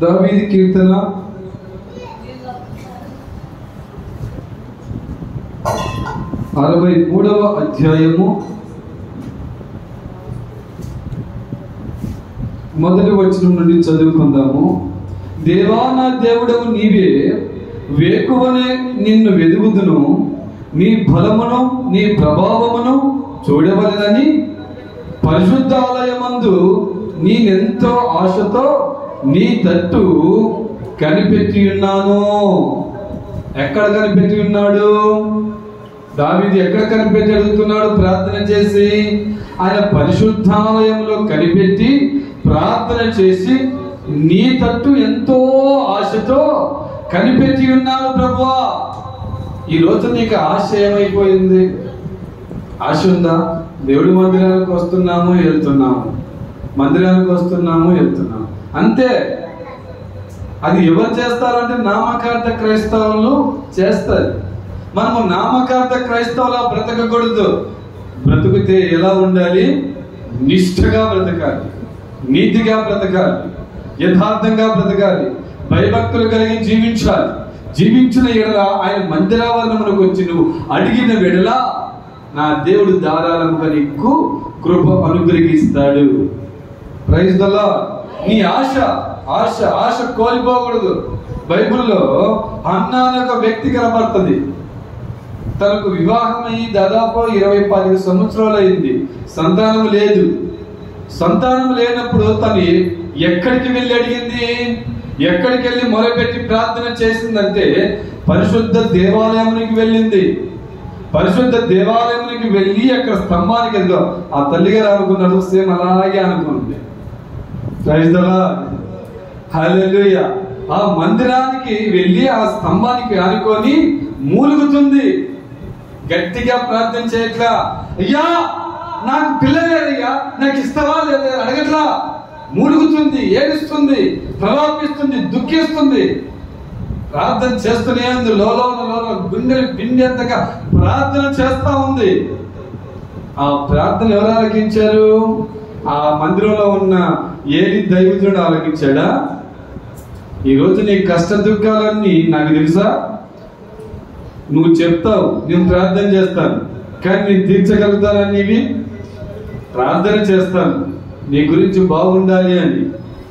దావీదు కీర్తన 63వ అధ్యాయము మొదటి వచనం నుండి చదువుకుందాము. దేవా నా దేవుడవు నీవే, వేకువనే నిన్ను వెదుగుదును, నీ బలమును నీ ప్రభావమును చూడవలెనని పరిశుద్ధాలయమందు నేనెంతో ఆశతో నీ తట్టు కనిపెట్టి ఉన్నాను. ఎక్కడ కనిపెట్టి ఉన్నాడు? దావీదు ఎక్కడ కనిపెట్టి అడుగుతున్నాడు? ప్రార్థన చేసి ఆయన పరిశుద్ధాలయంలో కనిపెట్టి ప్రార్థన చేసి నీ తట్టు ఎంతో ఆశతో కనిపెట్టి ఉన్నాను ప్రభువా. ఈరోజు నీకు ఆశ ఏమైపోయింది? ఆశ ఉందా? దేవుడి మందిరానికి వస్తున్నాము వెళ్తున్నాము, మందిరానికి వస్తున్నాము వెళ్తున్నాము, అంతే. అది ఎవరు చేస్తారంటే నామకార్థ క్రైస్తవులు చేస్తారు. మనము నామకార్థ క్రైస్తవులా బ్రతకకూడదు. బ్రతుకుతే ఎలా ఉండాలి? నిష్ఠగా బ్రతకాలి, నీతిగా బ్రతకాలి, యథార్థంగా బ్రతకాలి, భయభక్తులు కలిగి జీవించాలి. జీవించిన ఎడల ఆయన మందిరావరణమునకు వచ్చి నువ్వు అడిగిన వెడల నా దేవుడు ధారాళముగా నీకు కృప అనుగ్రహిస్తాడు. Praise the Lord. నీ ఆశ ఆశ ఆశ కోల్పోకూడదు. బైబిల్లో హన్నా అనే ఒక వ్యక్తి కనబడుతుంది. తనకు వివాహమై దాదాపు 25 సంవత్సరాలు అయింది. సంతానం లేదు. సంతానం లేనప్పుడు తను ఎక్కడికి వెళ్ళి అడిగింది? ఎక్కడికి వెళ్ళి మొరపెట్టి ప్రార్థన చేసిందంటే పరిశుద్ధ దేవాలయానికి వెళ్ళింది. పరిశుద్ధ దేవాలయానికి వెళ్ళి అక్కడ స్తంభానికి వెళ్దాం. ఆ తల్లిగారు అనుకున్నాడు, సేమ్ అలాగే అనుకుంది. Praise the lord. హల్లెలూయా. ఆ మందిరానికి వెళ్ళి ఆ స్తంభానికి ఆనుకొని మూలుగుతుంది. గట్టిగా ప్రార్థన చేయట్లా, అయ్యా నాకు పిల్లలేదయ్యా, నాకు ఇస్తావా లేదా అడగట్లా. మూలుగుతుంది, ఏడుస్తుంది, ప్రలాపిస్తుంది, దుఃఖిస్తుంది. ప్రార్థన చేస్తూనే ఉంది. లోలో గుండెలు పిండేంతగా ప్రార్థన చేస్తా ఉంది. ఆ ప్రార్థన ఎవరు ఆలకించారు? ఆ మందిరంలో ఉన్న ఏలి దైవజనుడు ఆలకించాడా? ఈరోజు నీ కష్ట దుఃఖాలన్నీ నాకు తెలుసా? నువ్వు చెప్తావు, నేను ప్రార్థన చేస్తాను, కానీ నేను తీర్చగలుగుతానని ఇవి ప్రార్థన చేస్తాను. నీ గురించి బాగుండాలి అని,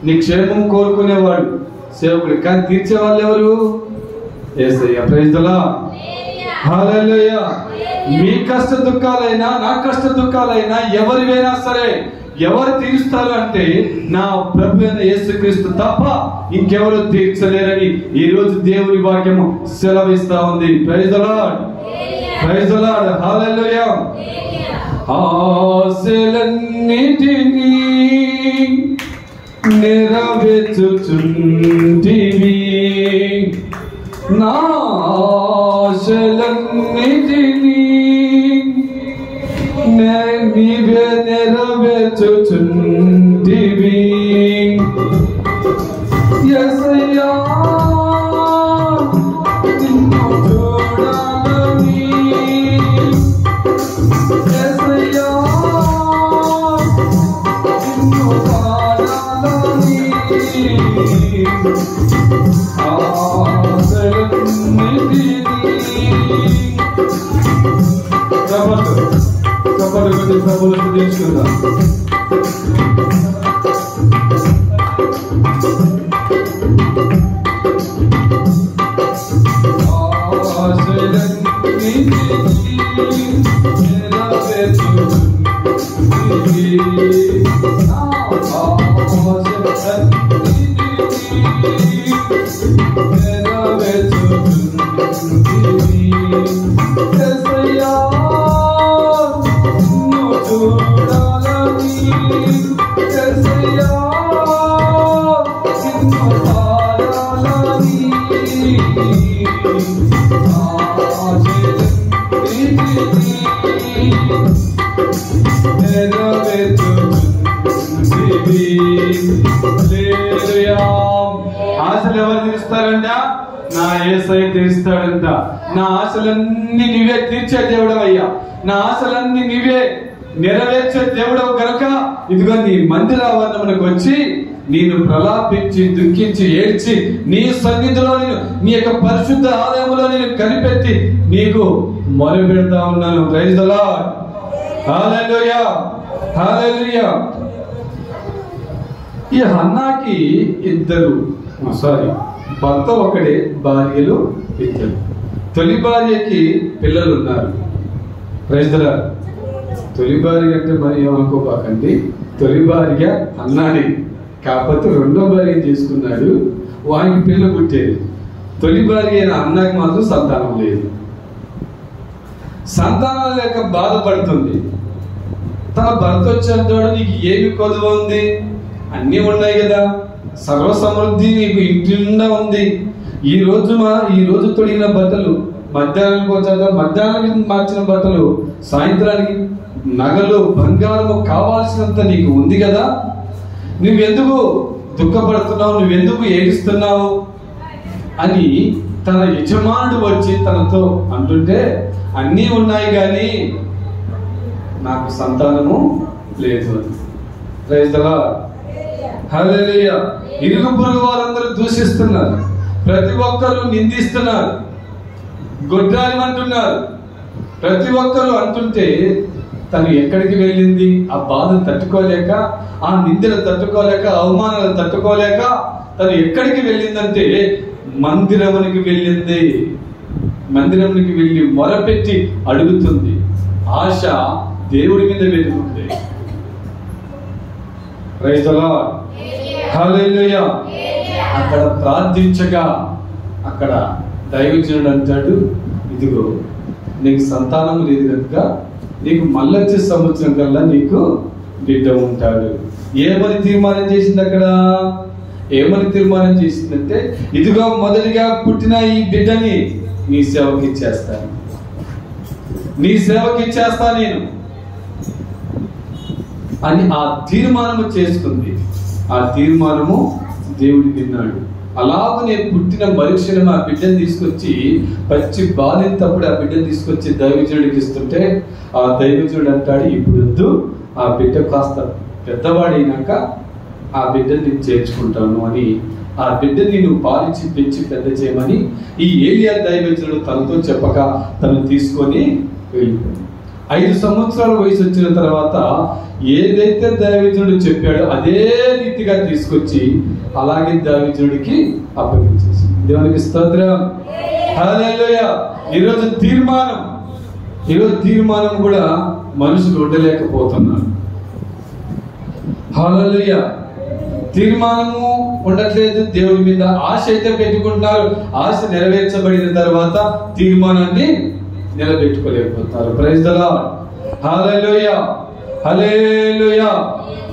నీ క్షేమం కోరుకునేవాడు సేవకుడు, కానీ తీర్చే వాళ్ళు ఎవరు? Yesayya. Praise the lord. Hallelujah. మీ కష్ట దుఃఖాలైనా నా కష్ట దుఃఖాలైనా ఎవరివైనా సరే ఎవరు తీరుస్తారు అంటే నా ప్రభు అయిన యేసుక్రీస్తు తప్ప ఇంకెవరు తీర్చలేరని ఈ రోజు దేవుని వాక్యము సెలవిస్తా ఉంది. Praise the lord. Praise the lord. Hallelujah. ఆశలన్నిటినీ నెరవేర్చుచుంటివి, నా ఆశలన్నిటినీ నీవే నెరవేర్చుచుంటివి. యేసయ్యా నిన్ను చూడాలని, యేసయ్యా నిన్ను పాడాలని, ఆశలన్నిటినీ ప్రభువును స్తుతించుకుందాం. ఆశలు ఎవరు తీరుస్తారంట? నా యేసయ్య తీరుస్తాడంట. నా ఆశలన్నీ నీవే తీర్చే దేవుడవయ్యా, నా ఆశలన్నీ నీవే నెరవేర్చే దేవుడవు గనుక ఇదిగో నీ మందిరావరణమునకు వచ్చి నేను ప్రలాపించి దుఃఖించి ఏడ్చి నీ సన్నిధిలో నేను నీ యొక్క పరిశుద్ధ ఆలయంలో నేను కనిపెట్టి నీకు మొరపెడతా ఉన్నాను. Praise the lord. Hallelujah, hallelujah. ఈ హన్నాకి భర్త ఒకడే, భార్యలు ఇద్దరు. తొలి భార్యకి పిల్లలు ఉన్నారు. Praise the Lord. తొలి భార్య అంటే మరి ఏమనుకోబాకండి, తొలి భార్య అన్నాడు, కాకపోతే రెండో భార్య చేసుకున్నాడు, వానికి పిల్ల పుట్టేది. తొలి భార్య అయిన అన్నకి మాత్రం సంతానం లేదు. సంతానం లేక బాధపడుతుంది. తన భర్త వచ్చేంటాడు, నీకు ఏమి కొదువ ఉంది, అన్నీ ఉన్నాయి కదా, సర్వ సమృద్ధి నీకు ఇంటి నిండా ఉంది. ఈ రోజు తొడిగిన బట్టలు మధ్యాహ్నానికి వచ్చాక మధ్యాహ్నానికి మార్చిన బట్టలు సాయంత్రానికి, నగలు బంగారము కావాల్సినంత నీకు ఉంది కదా, నువ్వెందుకు దుఃఖపడుతున్నావు, నువ్వెందుకు ఏడుస్తున్నావు అని తన యజమానుడు వచ్చి తనతో అంటుంటే, అన్నీ ఉన్నాయి కానీ నాకు సంతానము లేదు. Praise the lord. హల్లెలూయా. ఇరుగు పొరుగు వారందరూ దూషిస్తున్నారు, ప్రతి ఒక్కరు నిందిస్తున్నారు, గొడ్రాలి అంటున్నారు. ప్రతి ఒక్కరు అంటుంటే తను ఎక్కడికి వెళ్ళింది? ఆ బాధను తట్టుకోలేక, ఆ నిందలు తట్టుకోలేక, అవమానాలు తట్టుకోలేక తను ఎక్కడికి వెళ్ళిందంటే మందిరమునికి వెళ్ళింది. మందిరమునికి వెళ్ళి మొరపెట్టి అడుగుతుంది. ఆశ దేవుడి మీద పెట్టుకుంది. Praise the lord. హల్లెలూయా. అక్కడ ప్రార్థించగా అక్కడ దైవజనుడు అంటాడు, ఇదిగో నీకు సంతానం లేదు కనుక నీకు మళ్ళొచ్చే సంవత్సరం కల్లా నీకు బిడ్డ ఉంటాడు. ఏమని తీర్మానం చేసింది అక్కడ? ఏమని తీర్మానం చేసిందంటే, ఇదిగో మొదటిగా పుట్టిన ఈ బిడ్డని నీ సేవకి ఇచ్చేస్తాను, నీ సేవకి ఇచ్చేస్తా నేను అని ఆ తీర్మానము చేసుకుంది. ఆ తీర్మానము దేవుడు విన్నాడు. అలాగనే పుట్టిన మరుక్షణం ఆ బిడ్డను తీసుకొచ్చి, పచ్చి బాలింతప్పుడు ఆ బిడ్డను తీసుకొచ్చి దైవజనుడికి ఇస్తుంటే ఆ దైవజనుడు అంటాడు, ఇప్పుడు వద్దు, ఆ బిడ్డ కాస్త పెద్దవాడైనాక ఆ బిడ్డని నేను చేర్చుకుంటాను అని ఆ బిడ్డని నువ్వు పాలించి పెంచి పెద్ద చేయమని ఈ ఏలియా దైవజనుడు తనతో చెప్పక తను తీసుకొని వెళ్ళిపోయాడు. 5 సంవత్సరాల వయసు వచ్చిన తర్వాత ఏదైతే దైవజనుడు చెప్పాడో అదే రీతిగా తీసుకొచ్చి అలాగే దైవజనుడికి అప్పగించేసి. దేవునికి స్తోత్రం. హల్లెలూయా. ఈరోజు తీర్మానం కూడా మనుషులు ఉండలేకపోతున్నారు. హల్లెలూయా. తీర్మానము ఉండట్లేదు, దేవుడి మీద ఆశ అయితే పెట్టుకుంటున్నారు. ఆశ నెరవేర్చబడిన తర్వాత తీర్మానాన్ని నిలబెట్టుకోలేకపోతారు. Praise the lord. Hallelujah, hallelujah.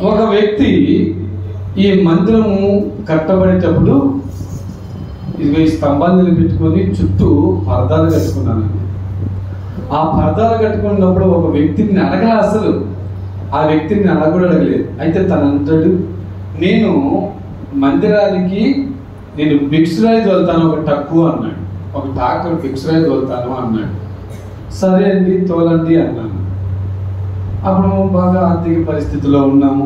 ఒక వ్యక్తి ఈ మందిరము కట్టబడేటప్పుడు ఇదిగో ఈ స్తంభాలు నిలబెట్టుకొని చుట్టూ పరదాలు కట్టుకున్నాను. ఆ పరదాలు కట్టుకున్నప్పుడు ఒక వ్యక్తిని అడగల, అసలు ఆ వ్యక్తిని అడగకూడదు, అడగలేదు. అయితే తను అంటాడు, నేను మందిరానికి నేను భిక్షురాయి తోలుతాను, ఒక టక్కు అన్నాడు. ఒక డాక్టర్ భిక్షురాయి తోలుతాను అన్నాడు. సరే అండి తోలండి అన్నాను. అప్పుడు బాగా ఆర్థిక పరిస్థితిలో ఉన్నాము,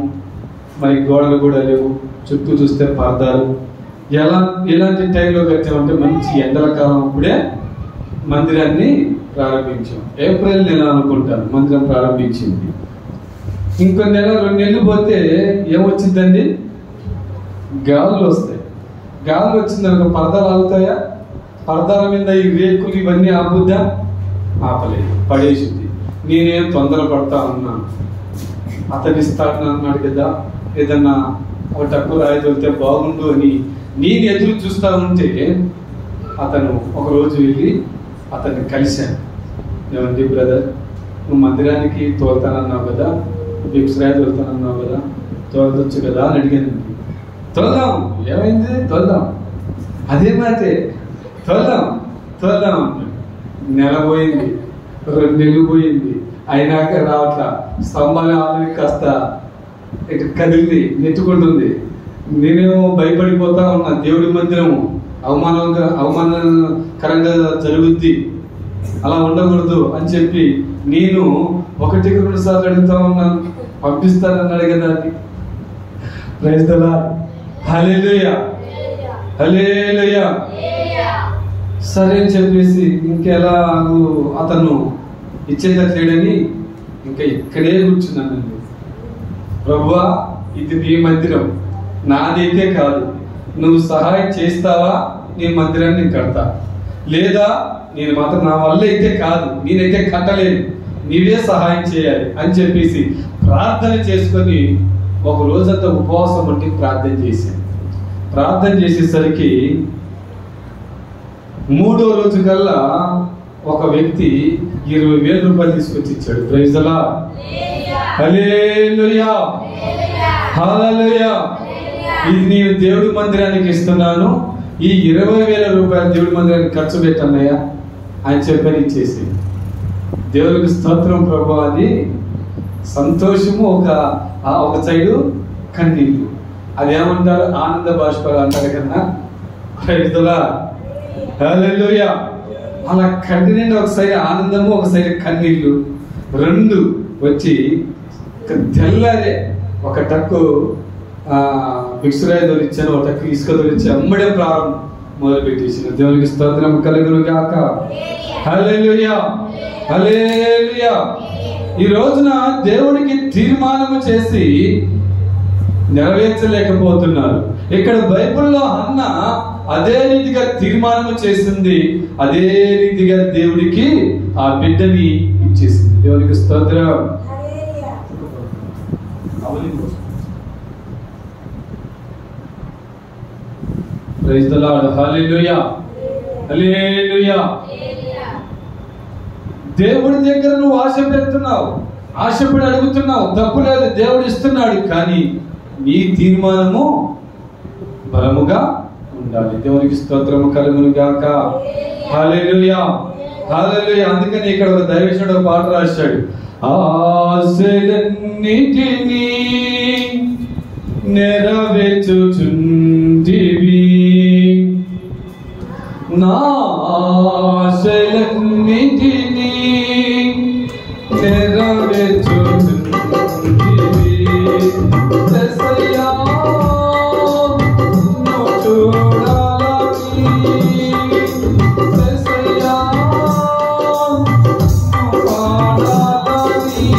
మరి గోడలు కూడా లేవు, చుట్టూ చూస్తే పరదాలు. ఎలాంటి టైంలో కట్టామంటే మంచి ఎండల కాలం అప్పుడే మందిరాన్ని ప్రారంభించాం. ఏప్రిల్ నెల అనుకుంటాను మందిరం ప్రారంభించింది. ఇంకో నెల 2 నెలలు పోతే ఏమొచ్చిందండి? గాలులు వస్తాయి. గాలులు వచ్చిందనుకో పరదాలు ఆగుతాయా? పరదాల మీద ఈ రేకులు ఇవన్నీ ఆపుద్దా? ఆపలేదు, పడేసింది. నేనేం తొందర పడతా ఉన్నాను, అతను ఇస్తాను అన్నాడు కదా, ఏదన్నా ఒక టక్కు రాయి తోలితే బాగుండు అని నేను ఎదురు చూస్తా ఉంటే అతను ఒకరోజు వెళ్ళి అతన్ని కలిశాను. ఏమండి బ్రదర్, నువ్వు మందిరానికి తోలుతానన్నావు కదా, భిక్షరాయి తోలుతానన్నావు కదా, తోలదొచ్చు కదా అని అడిగాను. తోలుదాం, ఏమైంది, తోలుదాం, అదే మాటే, తోలుదాం అన్నాడు. నెల పోయింది, 2 నెలలు పోయింది, అయినాక రావట్లా. స్తంభాలు ఆల్రెడీ కాస్త ఇటు కదిలింది, నెట్టుకుంటుంది. నేనేమో భయపడిపోతా ఉన్నా, దేవుడి మందిరము అవమానకరంగా జరుగుద్ది, అలా ఉండకూడదు అని చెప్పి నేను 1-2 సార్లు అడుగుతా ఉన్నాను. పంపిస్తానన్నాడు కదా అది. Praise the lord. Hallelujah, hallelujah. సరే అని చెప్పేసి ఇంకెలా అతను ఇచ్చేటట్లేడని ఇంకా ఇక్కడే కూర్చున్నానండి. ప్రభువా, ఇది నీ మందిరం, నాదైతే కాదు. నువ్వు సహాయం చేస్తావా? నీ మందిరాన్ని నేను కడతా, లేదా నేను మాత్రం నా వల్ల అయితే కాదు, నేనైతే కట్టలేను, నీవే సహాయం చేయాలి అని చెప్పేసి ప్రార్థన చేసుకొని ఒక రోజంతా ఉపవాసం ఉండి ప్రార్థన చేశాను. ప్రార్థన చేసేసరికి 3వ రోజు కల్లా ఒక వ్యక్తి 20,000 రూపాయలు తీసుకొచ్చి ఇచ్చాడు. ప్రైజ్ ది లార్డ్, హల్లెలూయా, హల్లెలూయా. ఇది నేను దేవుడి మందిరానికి ఇస్తున్నాను, ఈ 20,000 రూపాయలు దేవుడి మందిరానికి ఖర్చు పెట్టన్నయ్యా అని చెప్పని ఇచ్చేసి, దేవుడికి స్తోత్రం ప్రభు. అది సంతోషము, ఒక సైడు కన్నీళ్ళు. అదేమంటారు? ఆనంద బాష్పాలు అంటారు కదా. ప్రైజ్ ది లార్డ్, హల్లెలూయా. అలా కంటి నిండా ఒక సైడ్ ఆనందము, ఒక సైడ్ కన్నీళ్ళు రెండు వచ్చి తెల్లారే ఒక టక్కు బిక్సురాయి తోలిచ్చాను, ఒక టక్కు ఇసుక తోలిచ్చి అమ్మడే ప్రారంభం మొదలు పెట్టేసిన. దేవునికి స్తోత్రం కలుగును గాక. హల్లెలూయా, హల్లెలూయా. ఈ రోజున దేవునికి తీర్మానము చేసి నెరవేర్చలేకపోతున్నారు. ఇక్కడ బైబిల్లో హన్న అదే రీతిగా తీర్మానం చేసింది, అదే రీతిగా దేవుడికి ఆ బిడ్డని ఇచ్చేసింది. దేవునికి స్తోత్రం. ప్రైజ్ ది లార్డ్, హల్లెలూయా, హల్లెలూయా. దేవుడి దగ్గర నువ్వు ఆశ పెడుతున్నావు, ఆశపడి అడుగుతున్నావు, తప్పు లేదు, దేవుడు ఇస్తున్నాడు. కానీ నీ తీర్మానము బలముగా ఉండాలి. దేవునికి స్తోత్రము కలుగును గాక. హల్లెలూయా, హల్లెలూయా. అందుకని ఇక్కడ ఒక దైవజనుడు ఒక పాట రాశాడు. ఆశలన్నిటినీ నెరవేర్చుచుంటివి, నా ఆశలన్నిటినీ నెరవేర్చుచుంటివి. యేసయ్యా చూడాలని, యేసయ్యా పాడాలని,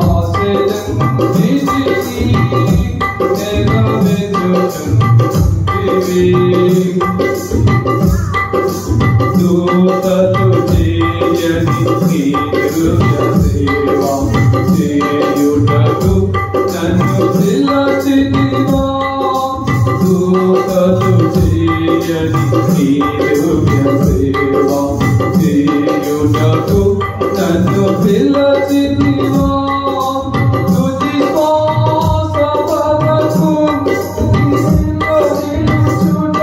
ఆశలన్నిటినీ నెరవేర్చుచుంటివి. దూతలు చేయని హృదయ సేవ చేయుటకు నన్ను పిలిచితివా. దూతలు చేయని హృదయ సేవ చేయుటకు నన్ను పిలిచితివా. తుది శ్వాస వరకు నిలిచుట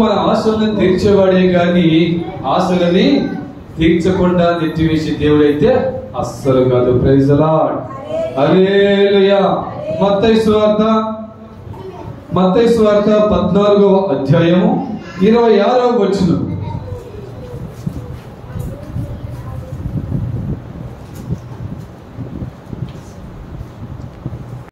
మన ఆశలను తీర్చేవాడే గాని ఆశలని తీర్చకుండా నెట్టివేసే దేవుడైతే అస్సలు కాదు. Praise the lord. Hallelujah. Mattayi సువార్త 14వ అధ్యాయము 26వ వచనం.